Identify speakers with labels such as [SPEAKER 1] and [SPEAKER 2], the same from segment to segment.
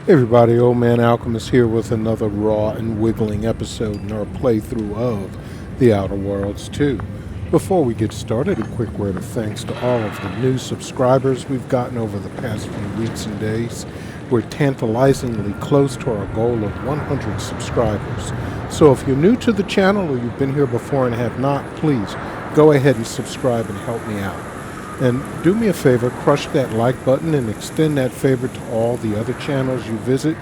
[SPEAKER 1] Hey everybody, Old Man Alchemist here with another raw and wiggling episode in our playthrough of The Outer Worlds 2. Before we get started, a quick word of thanks to all of the new subscribers we've gotten over the past few weeks and days. We're tantalizingly close to our goal of 100 subscribers. So if you're new to the channel or you've been here before and have not, please go ahead and subscribe and help me out. And do me a favor, crush that like button and extend that favor to all the other channels you visit,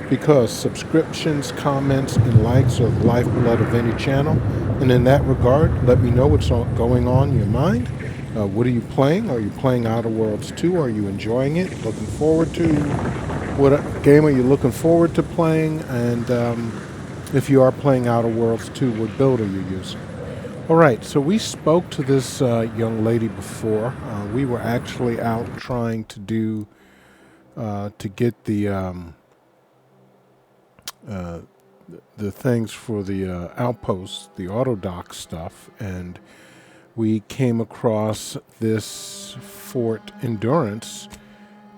[SPEAKER 1] because subscriptions, comments, and likes are the lifeblood of any channel. And in that regard, let me know what's going on in your mind. What are you playing? Are you playing Outer Worlds 2? Are you enjoying it? Looking forward to what game are you looking forward to playing? And if you are playing Outer Worlds 2, what build are you using? All right, so we spoke to this young lady before. We were actually out trying to do, to get the things for the outposts, the auto dock stuff, and we came across this Fort Endurance,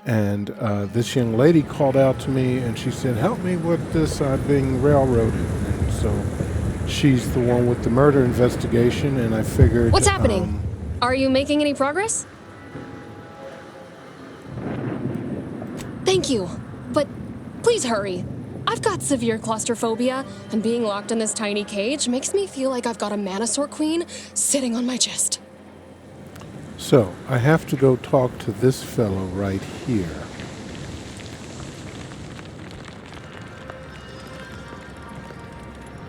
[SPEAKER 1] and this young lady called out to me and she said, "Help me with this, being railroaded." And so she's the one with the murder investigation, and I figured...
[SPEAKER 2] What's happening? Are you making any progress? Thank you, but please hurry. I've got severe claustrophobia, and being locked in this tiny cage makes me feel like I've got a Manosaur queen sitting on my chest.
[SPEAKER 1] So, I have to go talk to this fellow right here.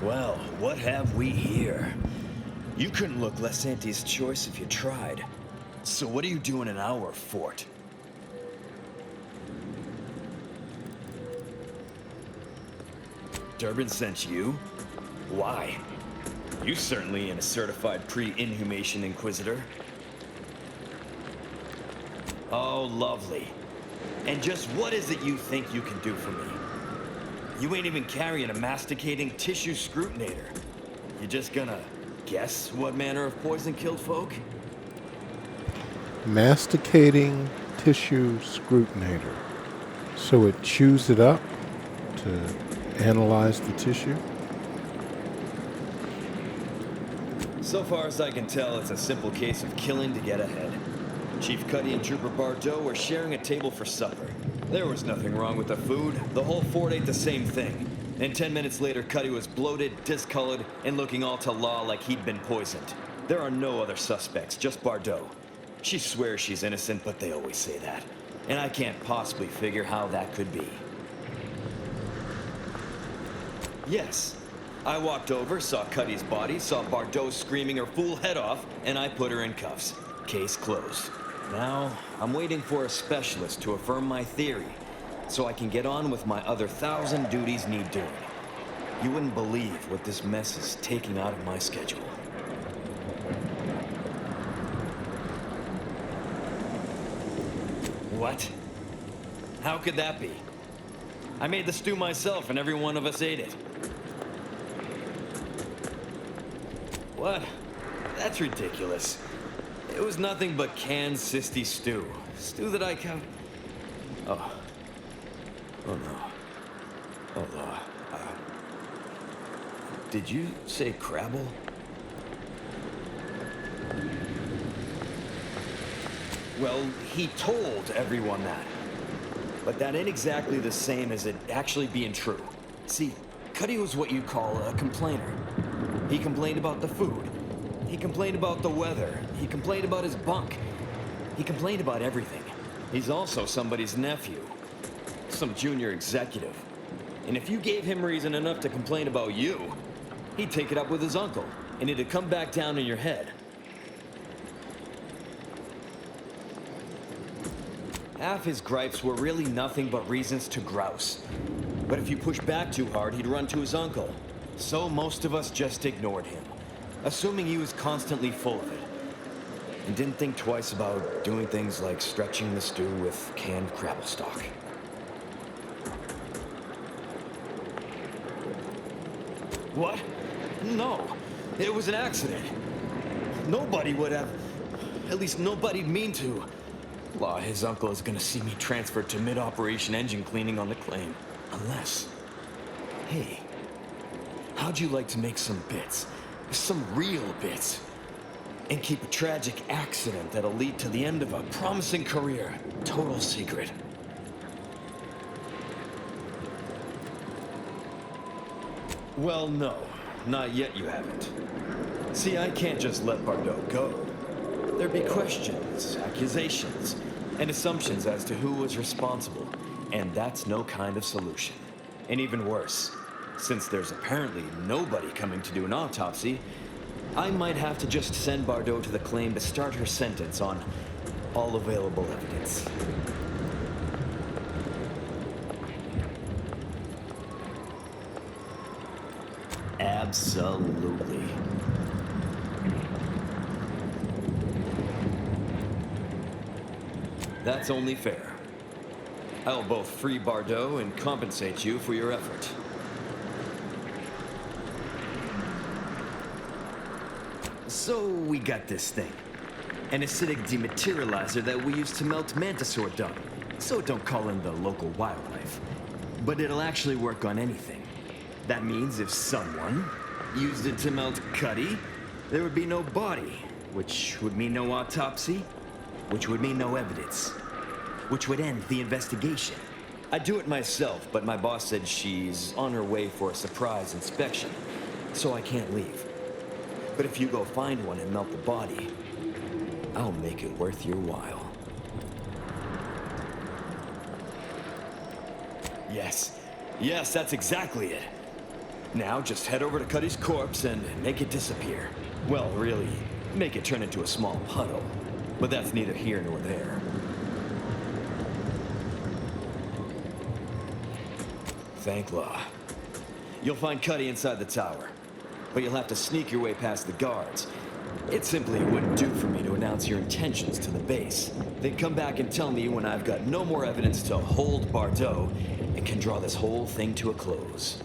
[SPEAKER 3] Well, what have we here? You couldn't look less Auntie's choice if you tried. So what are you doing in our fort? Durbin sent you? Why? You certainly ain't a certified pre-inhumation inquisitor. Oh, lovely. And just what is it you think you can do for me? You ain't even carrying a masticating tissue scrutinator. You just gonna guess what manner of poison killed folk?
[SPEAKER 1] Masticating tissue scrutinator. So it chews it up to analyze the tissue?
[SPEAKER 3] So far as I can tell, it's a simple case of killing to get ahead. Chief Cuddy and Trooper Bardot were sharing a table for supper. There was nothing wrong with the food. The whole fort ate the same thing. And 10 minutes later, Cuddy was bloated, discolored, and looking all to law like he'd been poisoned. There are no other suspects, just Bardot. She swears she's innocent, but they always say that. And I can't possibly figure how that could be. Yes. I walked over, saw Cuddy's body, saw Bardot screaming her fool head off, and I put her in cuffs. Case closed. Now, I'm waiting for a specialist to affirm my theory, so I can get on with my other 1,000 duties need doing. You wouldn't believe what this mess is taking out of my schedule. What? How could that be? I made the stew myself and every one of us ate it. What? That's ridiculous. It was nothing but canned sisty stew. Stew that I can't... Oh. Oh no. Oh, did you say Crabble? Well, he told everyone that. But that ain't exactly the same as it actually being true. See, Cuddy was what you call a complainer. He complained about the food. He complained about the weather. He complained about his bunk. He complained about everything. He's also somebody's nephew. Some junior executive. And if you gave him reason enough to complain about you, he'd take it up with his uncle, and it'd come back down in your head. Half his gripes were really nothing but reasons to grouse. But if you push back too hard, he'd run to his uncle. So most of us just ignored him, assuming he was constantly full of it, and didn't think twice about doing things like stretching the stew with canned crabble stock. What? No, it was an accident. Nobody would have, at least nobody'd mean to. Law, his uncle is gonna see me transferred to mid-operation engine cleaning on the claim. Unless... Hey, how'd you like to make some bits? Some real bits? And keep a tragic accident that'll lead to the end of a promising career. Total secret. Well, no. Not yet you haven't. See, I can't just let Bardot go. There'd be questions, accusations, and assumptions as to who was responsible. And that's no kind of solution. And even worse, since there's apparently nobody coming to do an autopsy, I might have to just send Bardot to the claim to start her sentence on all available evidence. Absolutely. That's only fair. I'll both free Bardot and compensate you for your effort. So we got this thing. An acidic dematerializer that we use to melt mantisaur dung. So it don't call in the local wildlife. But it'll actually work on anything. That means if someone used it to melt Cuddy, there would be no body, which would mean no autopsy, which would mean no evidence, which would end the investigation. I'd do it myself, but my boss said she's on her way for a surprise inspection, so I can't leave. But if you go find one and melt the body, I'll make it worth your while. Yes, that's exactly it. Now just head over to Cuddy's corpse and make it disappear. Well, really, make it turn into a small puddle. But that's neither here nor there. Thank law. You'll find Cuddy inside the tower, but you'll have to sneak your way past the guards. It simply wouldn't do for me to announce your intentions to the base. Then come back and tell me when I've got no more evidence to hold Bardot and can draw this whole thing to a close.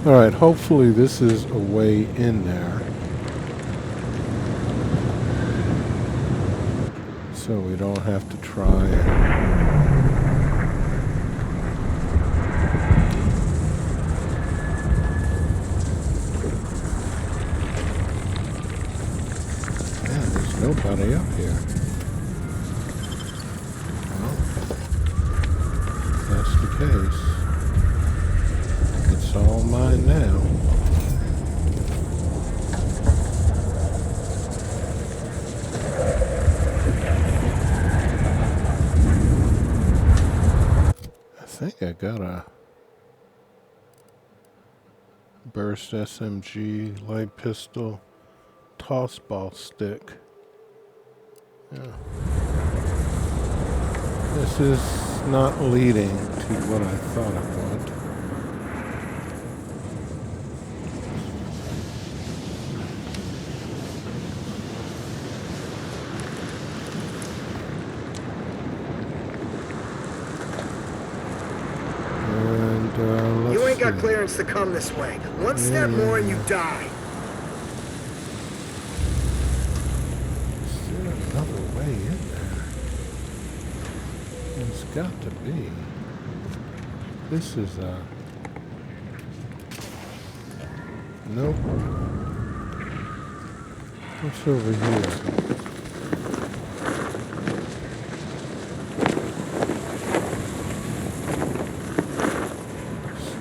[SPEAKER 1] Alright, hopefully this is a way in there. So we don't have to try it. Yeah, there's nobody up here. Well, if that's the case. It's all mine now. I think I got a burst SMG, light pistol, toss ball stick. Yeah. This is not leading to what I thought it would.
[SPEAKER 4] You ain't got clearance to come this way. One step more and you die.
[SPEAKER 1] Is there another way in there? It's got to be. This is nope. What's over here?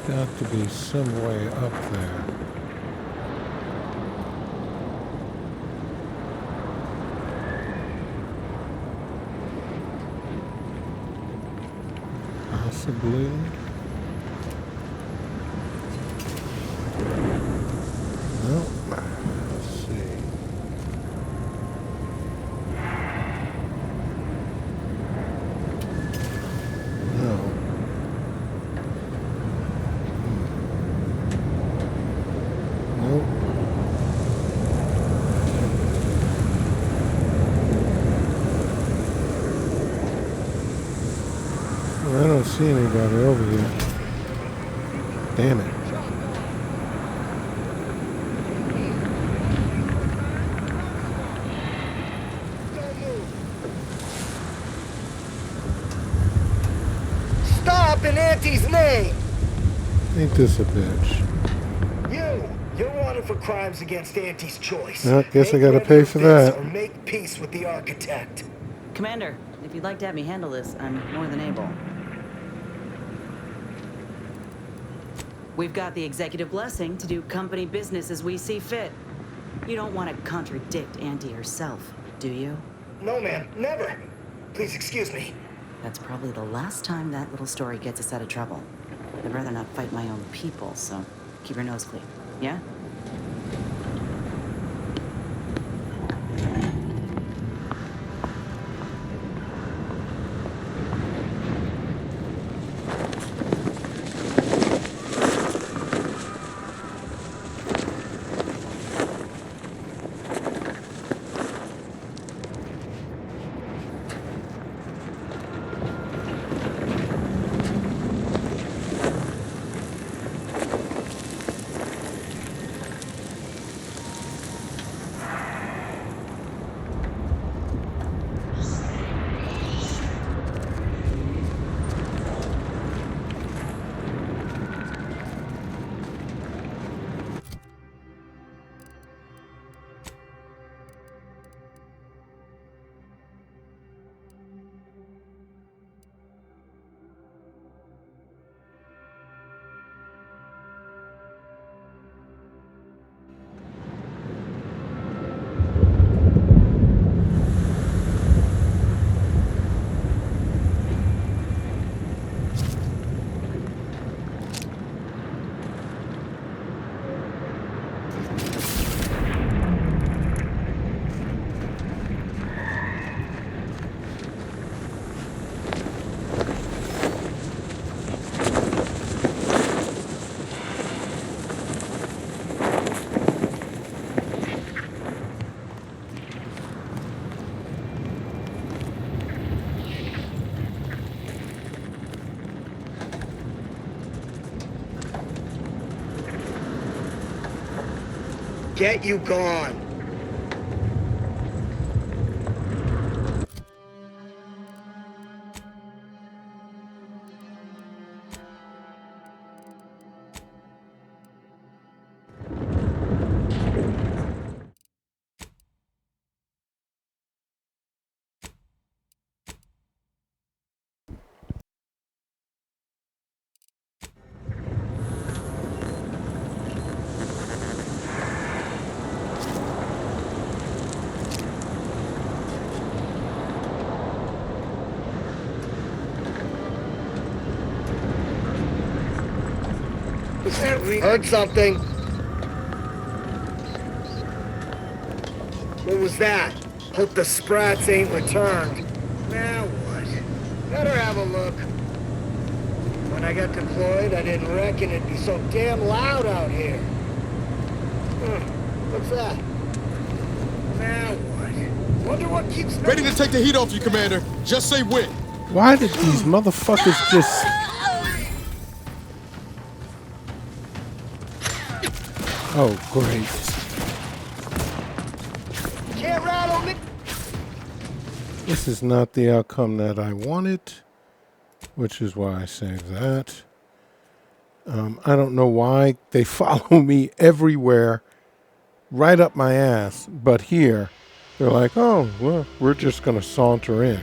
[SPEAKER 1] Got to be some way up there. Possibly. Nope. Let's see. No. I don't see anybody over here. Damn it.
[SPEAKER 4] Stop in Auntie's name!
[SPEAKER 1] Ain't this a bitch?
[SPEAKER 4] You're wanted for crimes against Auntie's choice.
[SPEAKER 1] I guess I
[SPEAKER 4] Make
[SPEAKER 1] gotta pay for that.
[SPEAKER 4] Or make peace with the architect.
[SPEAKER 5] Commander, if you'd like to have me handle this, I'm more than able. We've got the executive blessing to do company business as we see fit. You don't want to contradict Auntie herself, do you?
[SPEAKER 4] No, ma'am. Never. Please excuse me.
[SPEAKER 5] That's probably the last time that little story gets us out of trouble. I'd rather not fight my own people, so keep your nose clean, yeah?
[SPEAKER 4] Get you gone. Was that Heard something. What was that? Hope the sprats ain't returned. Now what? Better have a look. When I got deployed, I didn't reckon it'd be so damn loud out here. What's that? Now what? Wonder what keeps...
[SPEAKER 6] Ready to take the heat off you, Commander. Just say when.
[SPEAKER 1] Why did these motherfuckers just... Oh, great.
[SPEAKER 4] Can't rattle me.
[SPEAKER 1] This is not the outcome that I wanted, which is why I saved that. I don't know why they follow me everywhere, right up my ass, but here they're like, oh, well, we're just going to saunter in,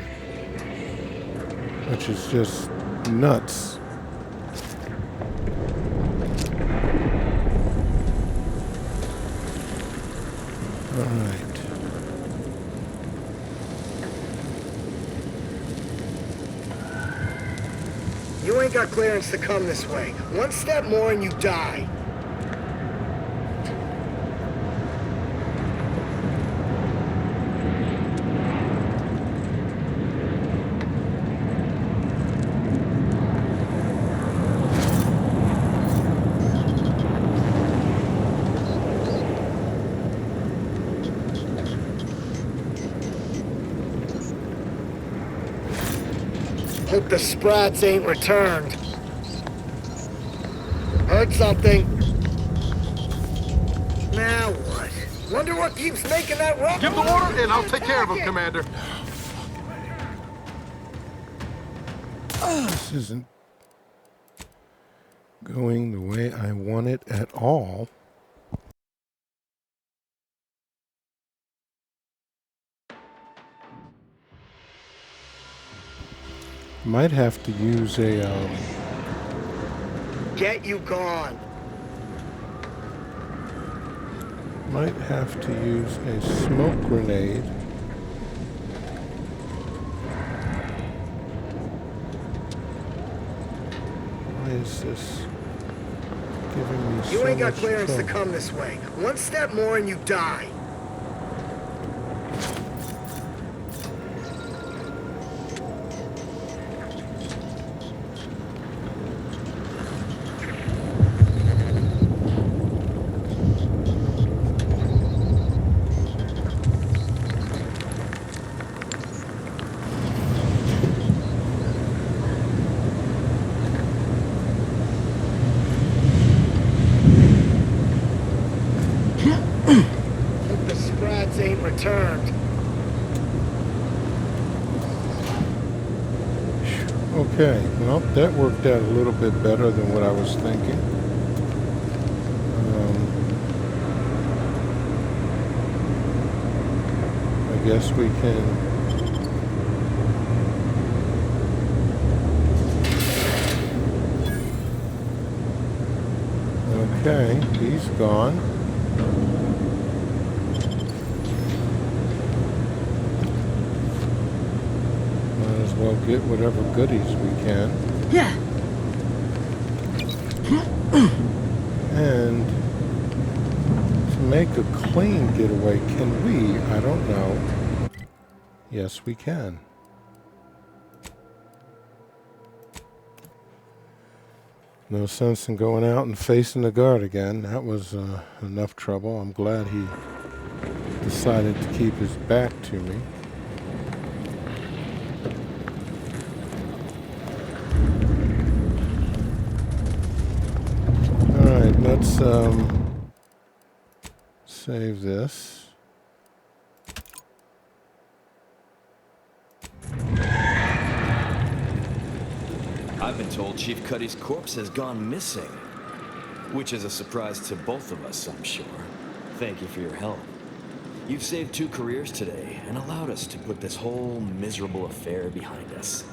[SPEAKER 1] which is just nuts. All right.
[SPEAKER 4] You ain't got clearance to come this way. One step more and you die. Hope the sprats ain't returned. Heard something. Now what? Wonder what keeps making that run.
[SPEAKER 6] Give the order, and I'll take care of him, Commander.
[SPEAKER 1] This isn't going the way I want it at all. Might have to use a,
[SPEAKER 4] Get you gone.
[SPEAKER 1] might have to use a smoke grenade. Why is this giving me so
[SPEAKER 4] You ain't got
[SPEAKER 1] much
[SPEAKER 4] clearance to
[SPEAKER 1] trouble?
[SPEAKER 4] come this way. One step more and you die. Hope the sprats ain't returned.
[SPEAKER 1] Okay, well, that worked out a little bit better than what I was thinking. I guess we can... Okay, he's gone. Might as well get whatever goodies we can.
[SPEAKER 5] Yeah.
[SPEAKER 1] And to make a clean getaway, can we? I don't know. Yes, we can. No sense in going out and facing the guard again. That was enough trouble. I'm glad he decided to keep his back to me. Alright, let's save this.
[SPEAKER 3] I've been told Chief Cuddy's corpse has gone missing. Which is a surprise to both of us, I'm sure. Thank you for your help. You've saved 2 careers today and allowed us to put this whole miserable affair behind us.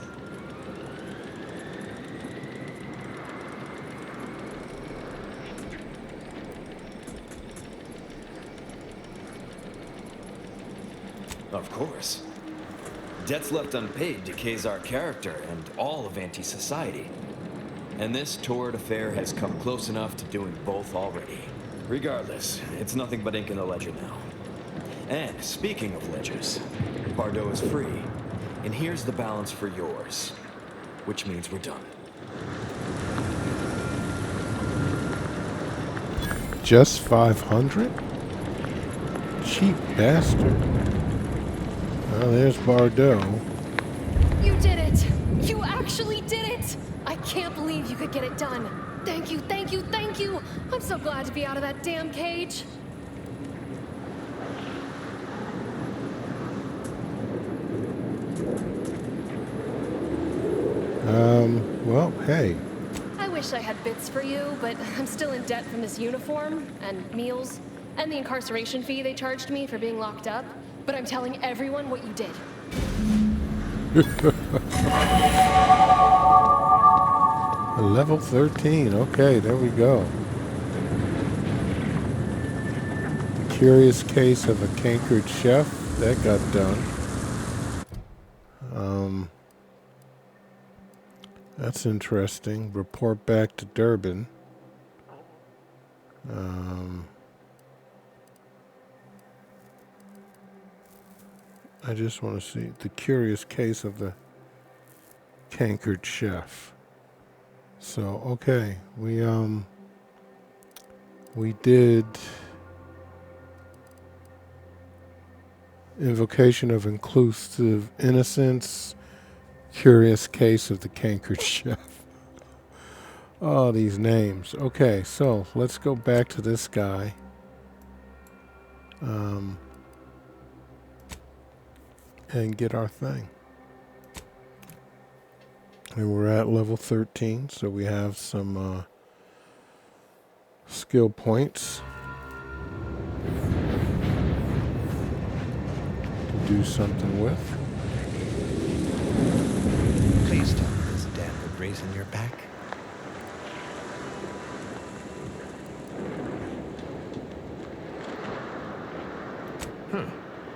[SPEAKER 3] Of course. Debts left unpaid decays our character and all of anti-society. And this torrid affair has come close enough to doing both already. Regardless, it's nothing but ink in the ledger now. And speaking of ledgers, Bardot is free. And here's the balance for yours. Which means we're done.
[SPEAKER 1] Just 500? Cheap bastard. Well, there's Bardot.
[SPEAKER 2] You did it! You actually did it! I can't believe you could get it done. Thank you, thank you, thank you! I'm so glad to be out of that damn cage.
[SPEAKER 1] Well, hey.
[SPEAKER 2] I wish I had bits for you, but I'm still in debt from this uniform, and meals, and the incarceration fee they charged me for being locked up. But I'm telling everyone what you did.
[SPEAKER 1] Level 13. Okay, there we go. The Curious Case of a Cankered Chef. That got done. That's interesting. Report back to Durban. I just want to see the Curious Case of the Cankered Chef. So, okay, we did Invocation of Inclusive Innocence, Curious Case of the Cankered Chef. Oh, these names. Okay, so let's go back to this guy. And get our thing. And we're at level 13, so we have some skill points to do something with.
[SPEAKER 7] Please tell me this damn breeze in your back.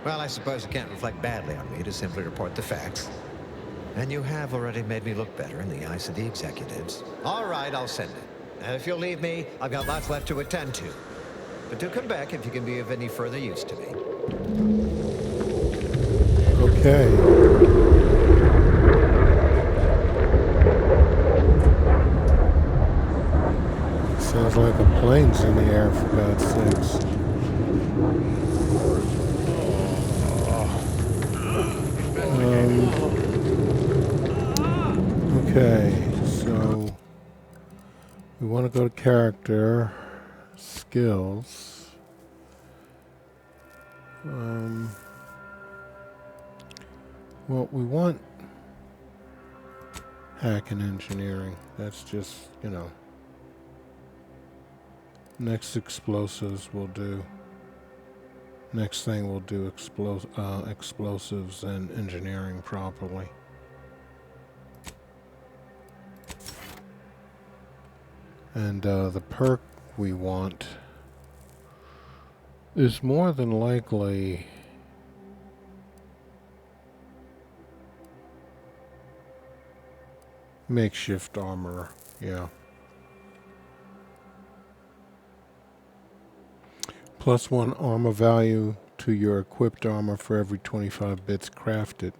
[SPEAKER 7] Well, I suppose it can't reflect badly on me to simply report the facts. And you have already made me look better in the eyes of the executives. All right, I'll send it. And if you'll leave me, I've got lots left to attend to. But do come back if you can be of any further use to me.
[SPEAKER 1] Okay. Sounds like a plane's in the air, for God's sakes. Okay, so we want to go to character, skills. Well, we want hack and engineering. That's just, you know. Next explosives we'll do. Next thing we'll do explosives and engineering properly. And the perk we want is more than likely makeshift armor, yeah. +1 armor value to your equipped armor for every 25 bits crafted.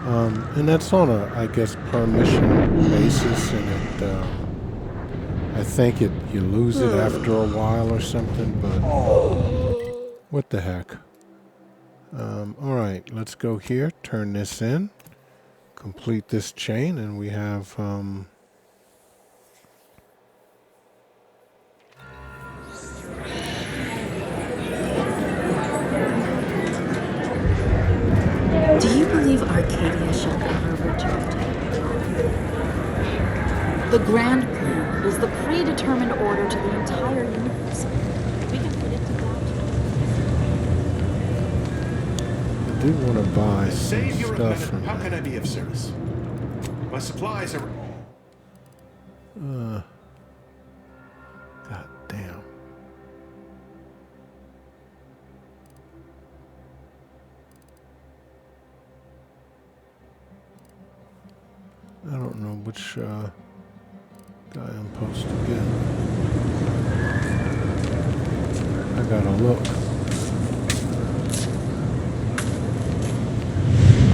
[SPEAKER 1] And that's on a, I guess, per mission basis, and it, I think you lose it after a while or something, but what the heck. Alright, let's go here, turn this in, complete this chain, and we have,
[SPEAKER 8] The grand plan is the predetermined order to the entire universe. We can put it to that.
[SPEAKER 1] I do want to buy some
[SPEAKER 9] Save your
[SPEAKER 1] stuff
[SPEAKER 9] minute.
[SPEAKER 1] from
[SPEAKER 9] How
[SPEAKER 1] that.
[SPEAKER 9] can I be of service? My supplies are...
[SPEAKER 1] God damn. I don't know which guy I'm supposed to get. I gotta look.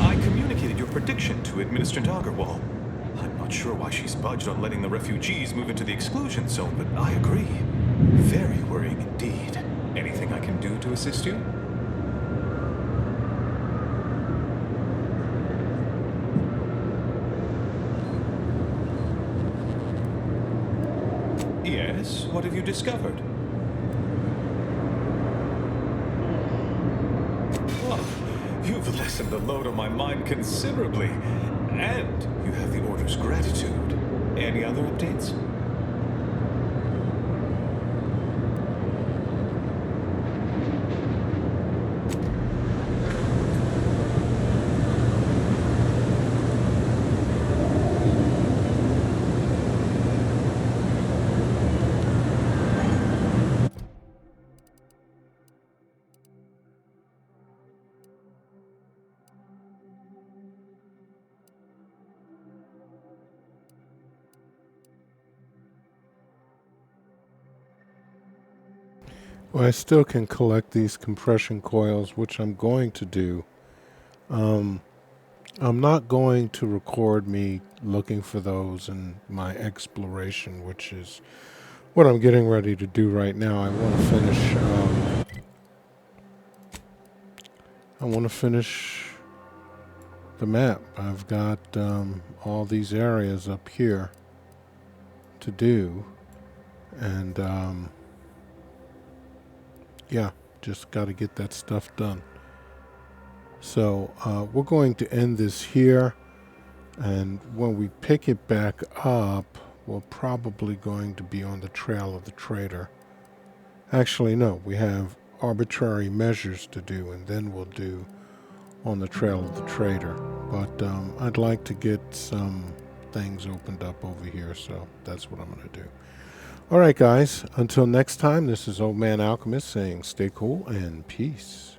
[SPEAKER 10] I communicated your prediction to Administrator Agarwal. I'm not sure why she's budged on letting the refugees move into the exclusion zone, but I agree. Very worrying indeed. Anything I can do to assist you? Yes, what have you discovered? Well, you've lessened the load on my mind considerably. And you have the Order's gratitude. Any other updates?
[SPEAKER 1] Well, I still can collect these compression coils, which I'm going to do. I'm not going to record me looking for those in my exploration, which is what I'm getting ready to do right now. I want to finish. I want to finish the map. I've got all these areas up here to do, and yeah, just got to get that stuff done. So we're going to end this here, and when we pick it back up, we're probably going to be on the trail of the traitor. Actually, no, we have arbitrary measures to do, and then we'll do on the trail of the traitor. But I'd like to get some things opened up over here, so that's what I'm going to do. All right, guys, until next time, this is Old Man Alchemist saying stay cool and peace.